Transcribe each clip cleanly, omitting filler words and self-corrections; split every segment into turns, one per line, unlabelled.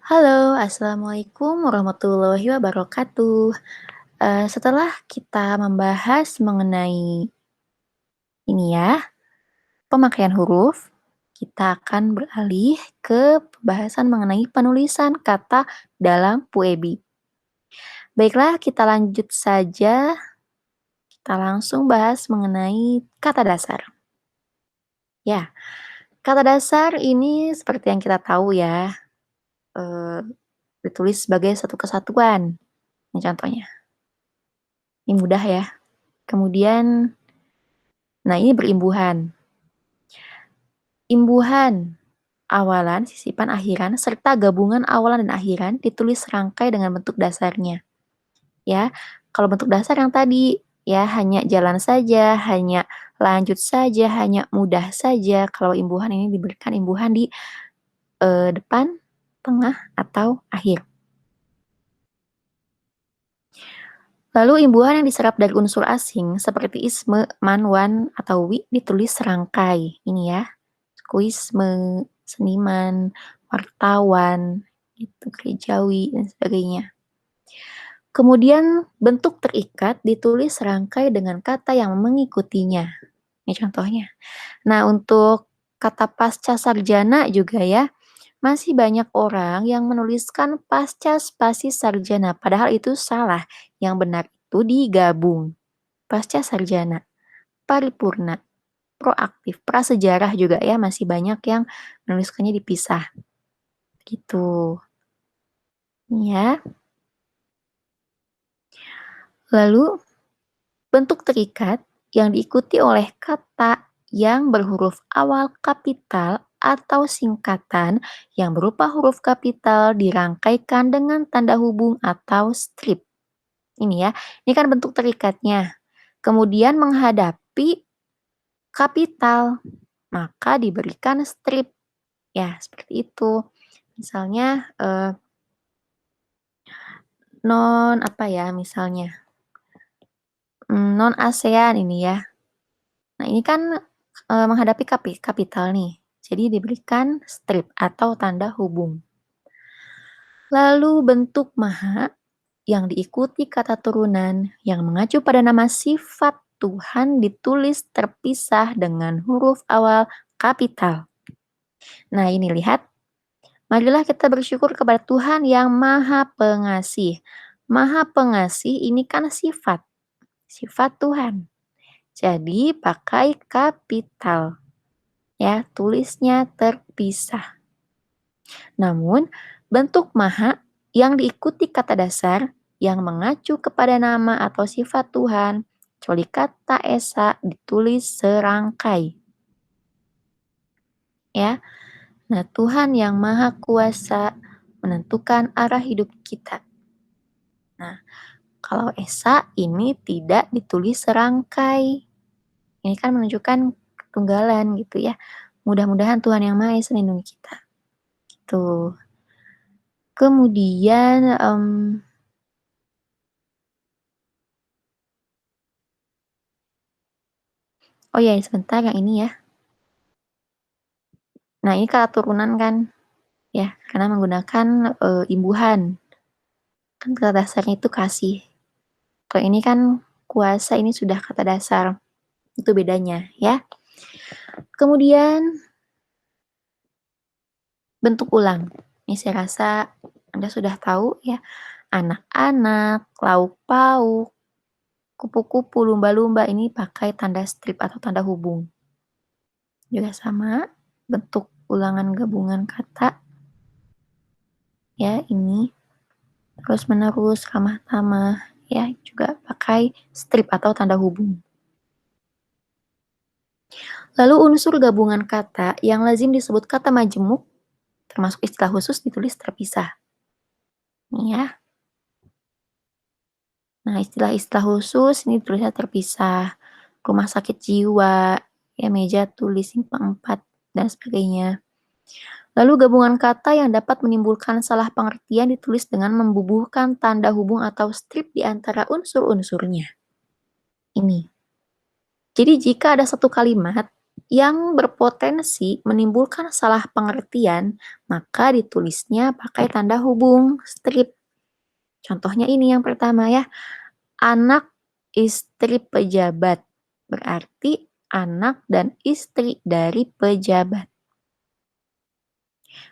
Halo, assalamualaikum warahmatullahi wabarakatuh. Setelah kita membahas mengenai ini ya, pemakaian huruf, kita akan beralih ke pembahasan mengenai penulisan kata dalam puebi. Baiklah, kita lanjut saja. Kita langsung bahas mengenai kata dasar. Ya, kata dasar ini seperti yang kita tahu ya, eh, ditulis sebagai satu kesatuan. Ini contohnya. Ini mudah ya. Kemudian, nah ini berimbuhan. Imbuhan, awalan, sisipan, akhiran, serta gabungan awalan dan akhiran ditulis serangkai dengan bentuk dasarnya. Ya, kalau bentuk dasar yang tadi, ya hanya jalan saja, hanya lanjut saja, hanya mudah saja. Kalau imbuhan ini diberikan imbuhan di depan, tengah, atau akhir. Lalu imbuhan yang diserap dari unsur asing seperti isme, man, wan, atau wi ditulis serangkai. Ini ya, kuisme, seniman, wartawan, gitu, gerejawi, dan sebagainya. Kemudian bentuk terikat ditulis serangkai dengan kata yang mengikutinya. Ini contohnya. Nah, untuk kata pasca sarjana juga ya, masih banyak orang yang menuliskan pasca spasi sarjana, padahal itu salah. Yang benar itu digabung. Pasca sarjana, paripurna, proaktif, prasejarah juga ya, masih banyak yang menuliskannya dipisah. Gitu. Ya. Lalu bentuk terikat yang diikuti oleh kata yang berhuruf awal kapital atau singkatan yang berupa huruf kapital dirangkaikan dengan tanda hubung atau strip. Ini ya, ini kan bentuk terikatnya. Kemudian menghadapi kapital, maka diberikan strip. Ya, seperti itu. Misalnya non apa ya misalnya, non ASEAN ini ya. Nah, ini kan menghadapi kapital nih. Jadi diberikan strip atau tanda hubung. Lalu bentuk maha yang diikuti kata turunan yang mengacu pada nama sifat Tuhan ditulis terpisah dengan huruf awal kapital. Nah, ini lihat. Marilah kita bersyukur kepada Tuhan yang Maha Pengasih. Maha Pengasih ini kan sifat Tuhan. Jadi pakai kapital. Ya, tulisnya terpisah. Namun, bentuk maha yang diikuti kata dasar yang mengacu kepada nama atau sifat Tuhan, kecuali kata esa ditulis serangkai. Ya. Nah, Tuhan yang Maha Kuasa menentukan arah hidup kita. Nah, kalau esa ini tidak ditulis serangkai. Ini kan menunjukkan ketunggalan gitu ya. Mudah-mudahan Tuhan yang Maha Esa melindungi kita. Gitu. Kemudian oh ya, sebentar yang ini ya. Nah, ini kata turunan kan ya, karena menggunakan imbuhan. Kan kata dasarnya itu kasih. Kalau ini kan kuasa, ini sudah kata dasar. Itu bedanya ya. Kemudian bentuk ulang. Ini saya rasa Anda sudah tahu ya. Anak-anak, lauk pauk, kupu-kupu, lumba-lumba ini pakai tanda strip atau tanda hubung. Juga sama, bentuk ulangan gabungan kata. Ya, ini terus menerus, ramah tamah, ya, juga pakai strip atau tanda hubung. Lalu unsur gabungan kata yang lazim disebut kata majemuk, termasuk istilah khusus ditulis terpisah. Nih ya. Nah, istilah-istilah khusus ini tulisnya terpisah. Rumah sakit jiwa, ya meja tulis simpang 4, dan sebagainya. Lalu gabungan kata yang dapat menimbulkan salah pengertian ditulis dengan membubuhkan tanda hubung atau strip di antara unsur-unsurnya. Ini. Jadi jika ada satu kalimat yang berpotensi menimbulkan salah pengertian, maka ditulisnya pakai tanda hubung strip. Contohnya ini yang pertama ya, anak istri pejabat. Berarti anak dan istri dari pejabat.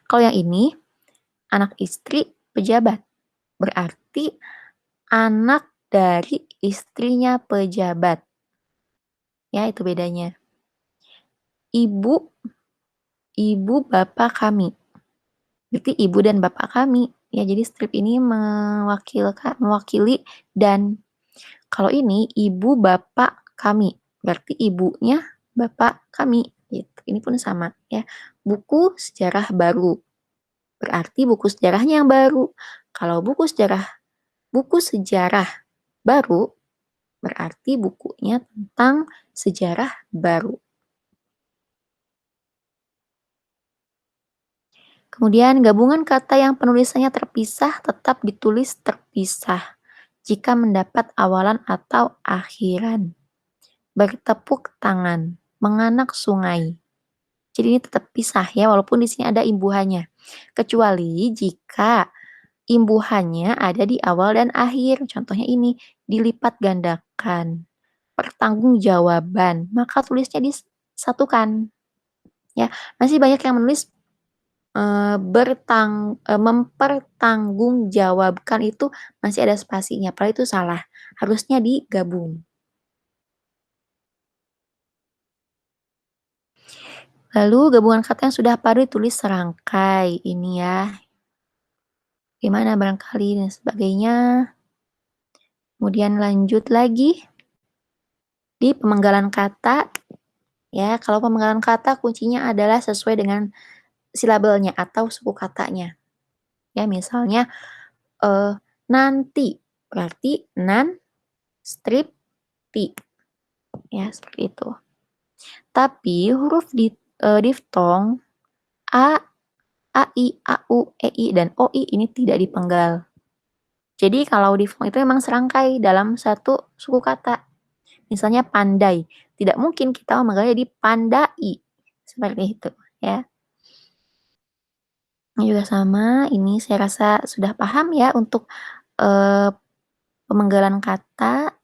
Kalau yang ini, anak istri pejabat. Berarti anak dari istrinya pejabat. Ya, itu bedanya. Ibu bapak kami. Berarti ibu dan bapak kami. Ya, jadi strip ini mewakili dan. Kalau ini ibu bapak kami. Berarti ibunya bapak kami. Gitu. Ini pun sama ya. Buku sejarah baru. Berarti buku sejarahnya yang baru. Kalau buku sejarah baru, berarti bukunya tentang sejarah baru. Kemudian gabungan kata yang penulisannya terpisah tetap ditulis terpisah jika mendapat awalan atau akhiran. Bertepuk tangan, menganak sungai. Jadi ini tetap pisah ya, walaupun di sini ada imbuhannya. Kecuali jika imbuhannya ada di awal dan akhir. Contohnya ini, dilipat gandakan, pertanggungjawaban, maka tulisnya disatukan. Ya, masih banyak yang menulis mempertanggungjawabkan itu masih ada spasinya, padahal itu salah. Harusnya digabung. Lalu gabungan kata yang sudah padu ditulis serangkai. Ini ya. Gimana barangkali dan sebagainya. Kemudian lanjut lagi di pemenggalan kata. Ya, kalau pemenggalan kata kuncinya adalah sesuai dengan silabelnya atau suku katanya. Ya, misalnya nanti berarti nan strip ti. Ya, seperti itu. Tapi huruf diftong a, ai, au, ei dan oi ini tidak dipenggal. Jadi kalau diftong itu memang serangkai dalam satu suku kata. Misalnya pandai, tidak mungkin kita memenggalnya di pandai. Seperti itu, ya. Ini juga sama, ini saya rasa sudah paham ya untuk pemenggalan kata.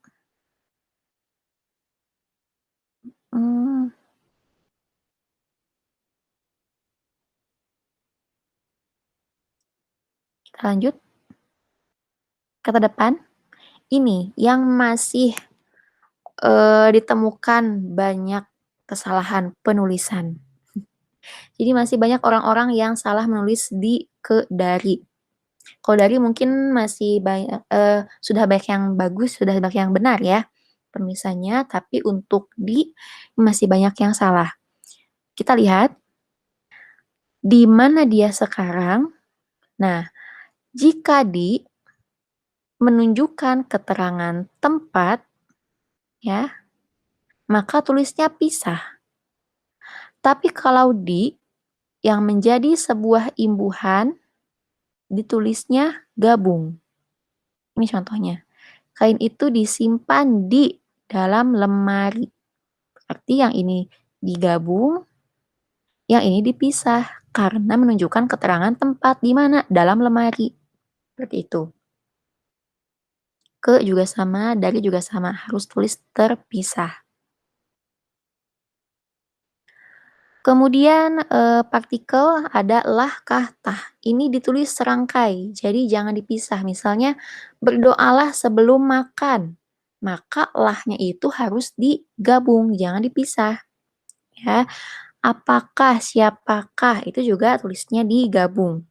Kita lanjut. Kata depan, ini yang masih ditemukan banyak kesalahan penulisan. Jadi masih banyak orang-orang yang salah menulis di ke dari. Kalau dari mungkin masih banyak, sudah banyak yang bagus, sudah banyak yang benar ya penulisannya, tapi untuk di masih banyak yang salah. Kita lihat di mana dia sekarang. Nah, jika di menunjukkan keterangan tempat, ya, maka tulisnya pisah. Tapi kalau di yang menjadi sebuah imbuhan, ditulisnya gabung. Ini contohnya. Kain itu disimpan di dalam lemari. Berarti yang ini digabung, yang ini dipisah. Karena menunjukkan keterangan tempat di mana dalam lemari. Seperti itu. Ke juga sama, dari juga sama. Harus tulis terpisah. Kemudian partikel ada lah, kah, tah. Ini ditulis serangkai, jadi jangan dipisah. Misalnya, berdoalah sebelum makan. Maka lahnya itu harus digabung, jangan dipisah. Ya, apakah, siapakah, itu juga tulisnya digabung.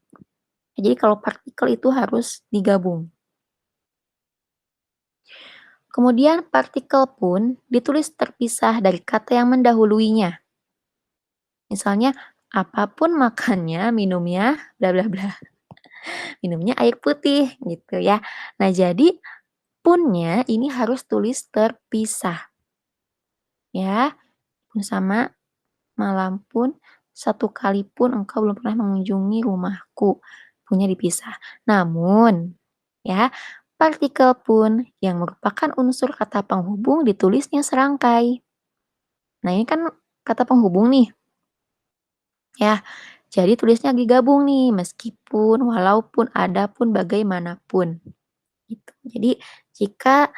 Jadi kalau partikel itu harus digabung. Kemudian partikel pun ditulis terpisah dari kata yang mendahuluinya. Misalnya, apapun makannya, minumnya, bla bla bla. Minumnya air putih gitu ya. Nah, jadi punnya ini harus tulis terpisah. Ya, pun sama, malam pun, satu kali pun engkau belum pernah mengunjungi rumahku. Punnya dipisah. Namun, ya, partikel pun yang merupakan unsur kata penghubung ditulisnya serangkai. Nah, ini kan kata penghubung nih, ya. Jadi tulisnya digabung nih, meskipun, walaupun, adapun, bagaimanapun, gitu. Jadi jika,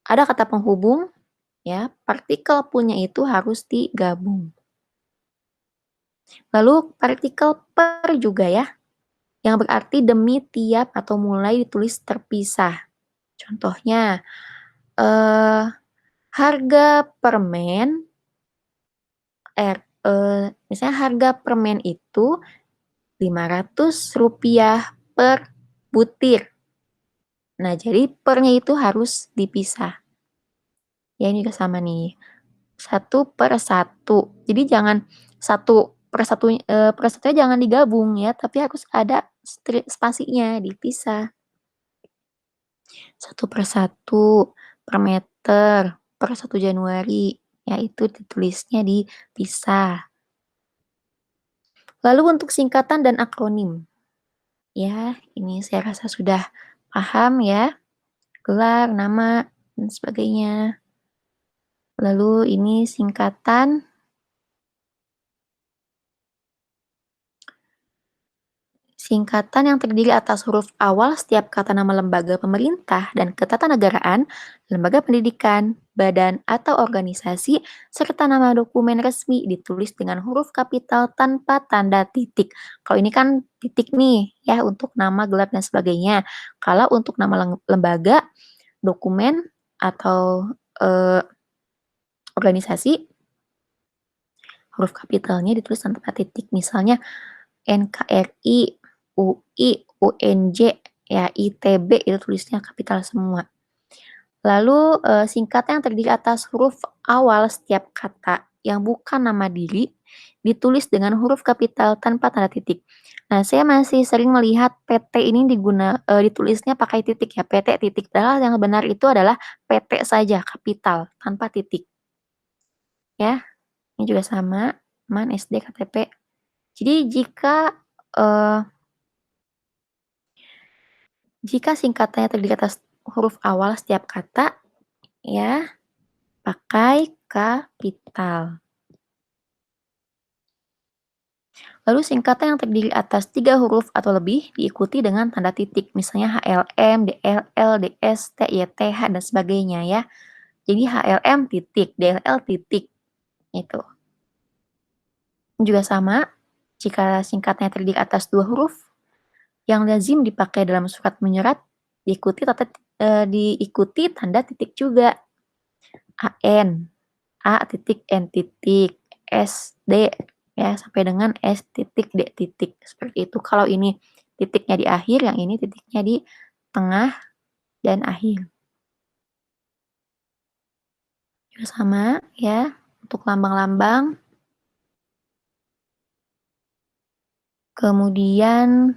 ada kata penghubung, ya, partikel punya itu harus digabung. Lalu partikel per juga ya, yang berarti demi, tiap, atau mulai ditulis terpisah. Contohnya, harga permen misalnya harga permen itu Rp500 per butir. Nah, jadi pernya itu harus dipisah. Ya, ini juga sama nih, 1/1. Jadi jangan 1/1, per satunya jangan digabung ya, tapi harus ada spasinya, dipisah. 1/1, per meter, per 1 Januari, ya itu ditulisnya dipisah. Lalu untuk singkatan dan akronim, ya ini saya rasa sudah paham ya, gelar, nama, dan sebagainya. Lalu ini singkatan yang terdiri atas huruf awal setiap kata nama lembaga pemerintah dan ketatanegaraan, lembaga pendidikan, badan atau organisasi, serta nama dokumen resmi ditulis dengan huruf kapital tanpa tanda titik. Kalau ini kan titik nih ya untuk nama, gelar, dan sebagainya. Kalau untuk nama lembaga, dokumen, atau organisasi, huruf kapitalnya ditulis tanpa titik. Misalnya NKRI, UI, UNJ, ya ITB itu tulisnya kapital semua. Lalu singkatan yang terdiri atas huruf awal setiap kata yang bukan nama diri ditulis dengan huruf kapital tanpa tanda titik. Nah, saya masih sering melihat PT ini ditulisnya pakai titik ya, PT titik. Padahal yang benar itu adalah PT saja, kapital, tanpa titik. Ya, ini juga sama, MAN, SD, KTP. Jadi jika singkatannya terdiri atas huruf awal setiap kata, ya, pakai kapital. Lalu singkatan yang terdiri atas 3 huruf atau lebih diikuti dengan tanda titik, misalnya HLM, DLL, DS, TYTH, dan sebagainya ya. Jadi HLM titik, DLL titik, itu. Ini juga sama, jika singkatnya terdiri atas 2 huruf, yang lazim dipakai dalam surat menyurat, diikuti tanda titik juga. AN, A titik N titik, SD, ya sampai dengan S titik D titik, seperti itu. Kalau ini titiknya di akhir, yang ini titiknya di tengah dan akhir. Juga sama ya, untuk lambang-lambang. Kemudian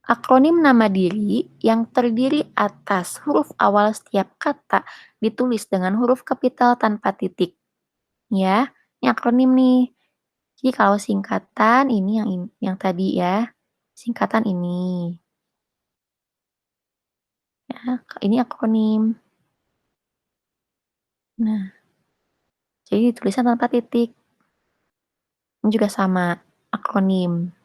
akronim nama diri yang terdiri atas huruf awal setiap kata ditulis dengan huruf kapital tanpa titik. Ya, ini akronim nih. Jadi kalau singkatan ini yang tadi ya, singkatan ini. Ya, ini akronim. Nah, jadi tulisan tanpa titik. Ini juga sama, akronim.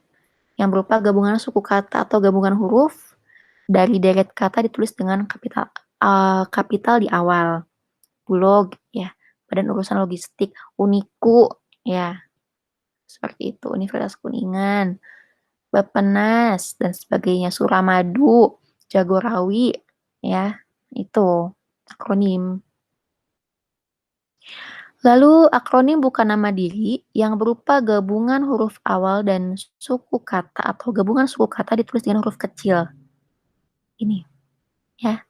Yang berupa gabungan suku kata atau gabungan huruf dari deret kata ditulis dengan kapital di awal. Bulog, ya, Badan Urusan Logistik, Uniku, ya, seperti itu, Universitas Kuningan, Bappenas, dan sebagainya, Suramadu, Jagorawi, ya, itu akronim. Lalu akronim bukan nama diri yang berupa gabungan huruf awal dan suku kata atau gabungan suku kata ditulis dengan huruf kecil. Ini, ya.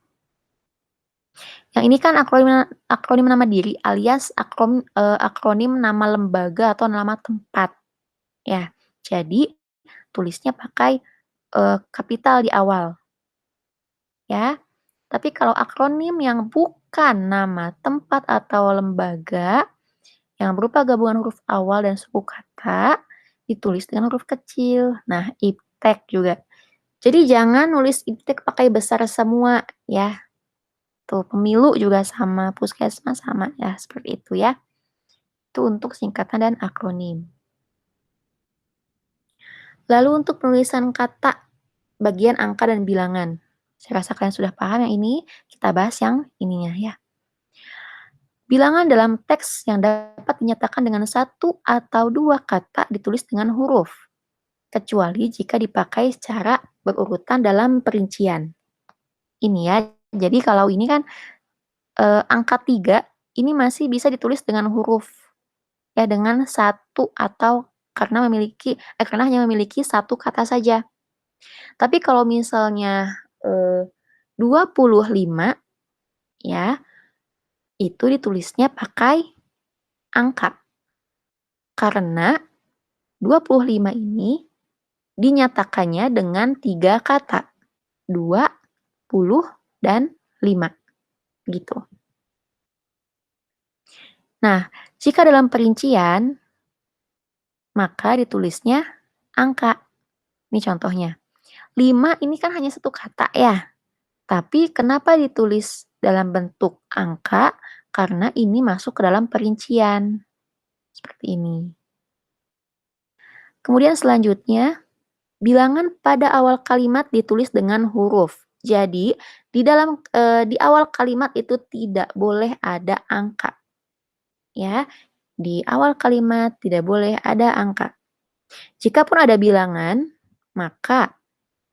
Yang ini kan akronim nama diri alias akronim nama lembaga atau nama tempat. Ya, jadi tulisnya pakai kapital di awal. Ya. Tapi kalau akronim yang bukan nama tempat atau lembaga yang berupa gabungan huruf awal dan suku kata ditulis dengan huruf kecil. Nah, iptek juga. Jadi jangan nulis iptek pakai besar semua ya. Tuh, pemilu juga sama, puskesmas sama ya, seperti itu ya. Itu untuk singkatan dan akronim. Lalu untuk penulisan kata bagian angka dan bilangan. Saya rasa kalian sudah paham yang ini, kita bahas yang ininya ya. Bilangan dalam teks yang dapat dinyatakan dengan satu atau dua kata ditulis dengan huruf, kecuali jika dipakai secara berurutan dalam perincian. Ini ya, jadi kalau ini kan angka 3, ini masih bisa ditulis dengan huruf, ya dengan satu atau karena hanya memiliki satu kata saja. Tapi kalau misalnya 25 ya, itu ditulisnya pakai angka. Karena 25 ini dinyatakannya dengan 3 kata. 20 dan 5. Gitu. Nah, jika dalam perincian, maka ditulisnya angka. Ini contohnya. 5 ini kan hanya satu kata ya. Tapi kenapa ditulis dalam bentuk angka? Karena ini masuk ke dalam perincian. Seperti ini. Kemudian selanjutnya, bilangan pada awal kalimat ditulis dengan huruf. Jadi, di awal kalimat itu tidak boleh ada angka. Ya, di awal kalimat tidak boleh ada angka. Jikapun ada bilangan, maka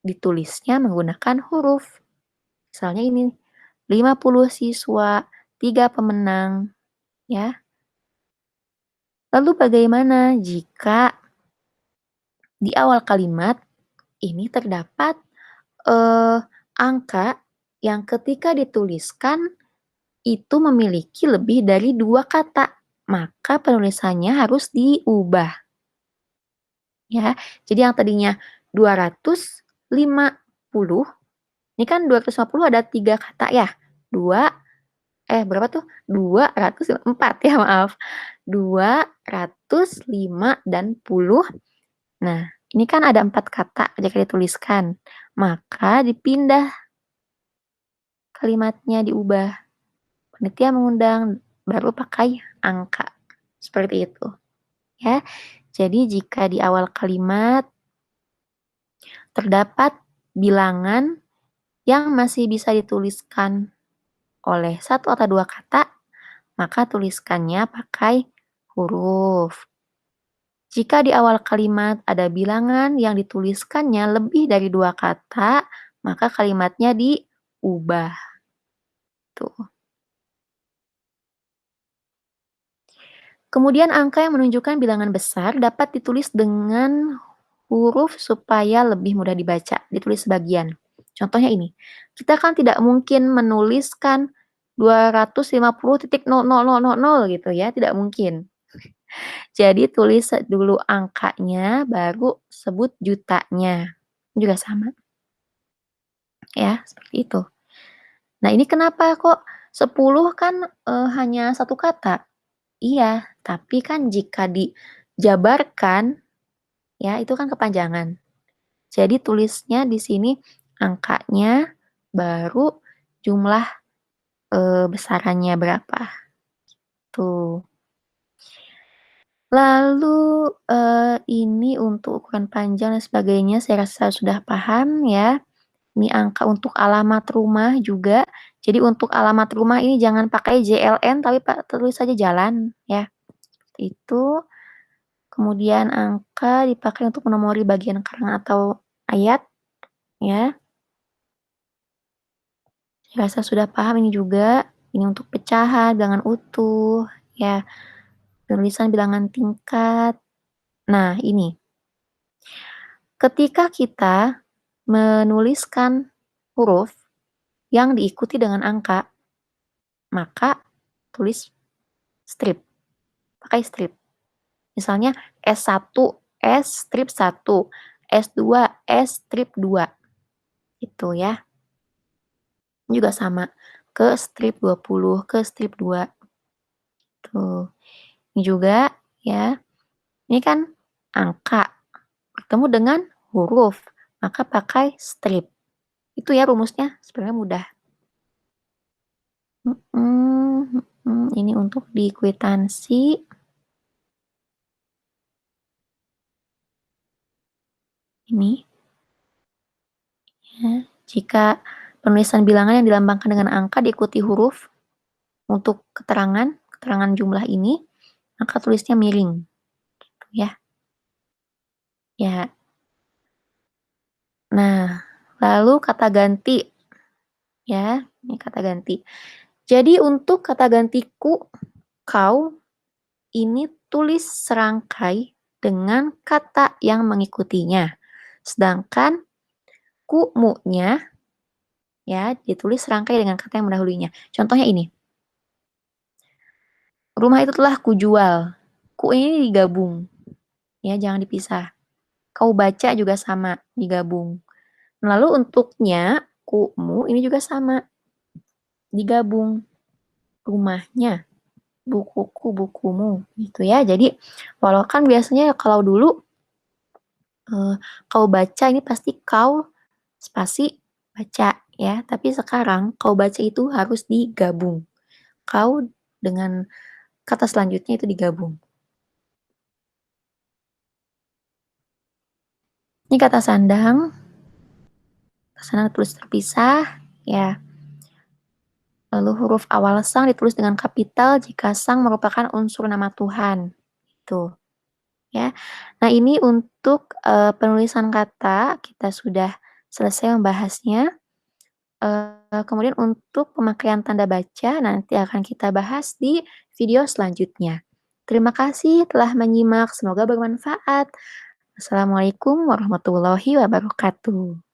ditulisnya menggunakan huruf. Misalnya ini 50 siswa, 3 pemenang, ya. Lalu bagaimana jika di awal kalimat ini terdapat angka yang ketika dituliskan itu memiliki lebih dari 2 kata, maka penulisannya harus diubah. Ya, jadi yang tadinya 250, ini kan 250 ada 3 kata ya. Berapa tuh? 204 ya, maaf. 205 dan puluh. Nah, ini kan ada 4 kata jika dituliskan. Maka dipindah kalimatnya, diubah. Panitia mengundang, baru pakai angka. Seperti itu. Ya. Jadi jika di awal kalimat terdapat bilangan yang masih bisa dituliskan oleh satu atau dua kata, maka tuliskannya pakai huruf. Jika di awal kalimat ada bilangan yang dituliskannya lebih dari 2 kata, maka kalimatnya diubah. Tuh. Kemudian angka yang menunjukkan bilangan besar dapat ditulis dengan huruf supaya lebih mudah dibaca, ditulis sebagian. Contohnya ini, kita kan tidak mungkin menuliskan 250.0000 gitu ya, tidak mungkin. Jadi tulis dulu angkanya, baru sebut jutanya. Juga sama. Ya, seperti itu. Nah, ini kenapa kok 10 kan hanya satu kata? Iya, tapi kan jika dijabarkan, ya itu kan kepanjangan. Jadi tulisnya di sini angkanya, baru jumlah besarannya berapa. Tuh. Lalu ini untuk ukuran panjang dan sebagainya saya rasa sudah paham ya. Ini angka untuk alamat rumah juga. Jadi untuk alamat rumah ini jangan pakai JLN tapi tulis saja jalan ya. Itu. Kemudian angka dipakai untuk menomori bagian karangan atau ayat ya. Saya rasa sudah paham ini juga. Ini untuk pecahan, bilangan utuh ya. Penulisan bilangan tingkat. Nah, ini. Ketika kita menuliskan huruf yang diikuti dengan angka, maka tulis strip. Pakai strip. Misalnya S1, S strip 1, S2, S strip 2. Itu ya. Ini juga sama. Ke strip 20, ke strip 2. Tuh. Ini juga ya. Ini kan angka bertemu dengan huruf, maka pakai strip. Itu ya rumusnya, sebenarnya mudah. Ini untuk di kwitansi. ini. Ya, jika penulisan bilangan yang dilambangkan dengan angka diikuti huruf untuk keterangan jumlah ini, maka tulisnya miring, gitu ya. Ya. Nah, lalu kata ganti, ya, ini kata ganti. Jadi untuk kata gantiku, kau, ini tulis serangkai dengan kata yang mengikutinya. Sedangkan ku-mu-nya, ya, ditulis serangkai dengan kata yang mendahulunya. Contohnya ini. Rumah itu telah kujual. Ku ini digabung. Ya, jangan dipisah. Kau baca juga sama, digabung. Lalu untuknya, ku-mu ini juga sama, digabung. Rumahnya, bukuku, bukumu, gitu ya. Jadi, walau kan biasanya kalau dulu kau baca ini pasti kau spasi baca ya, tapi sekarang kau baca itu harus digabung. Kau dengan kata selanjutnya itu digabung. Ini kata sandang. Kata sandang ditulis terpisah ya. Lalu huruf awal sang ditulis dengan kapital jika sang merupakan unsur nama Tuhan. Itu. Ya. Nah, ini untuk penulisan kata kita sudah selesai membahasnya. Kemudian untuk pemakaian tanda baca nanti akan kita bahas di video selanjutnya. Terima kasih telah menyimak, semoga bermanfaat. Assalamualaikum warahmatullahi wabarakatuh.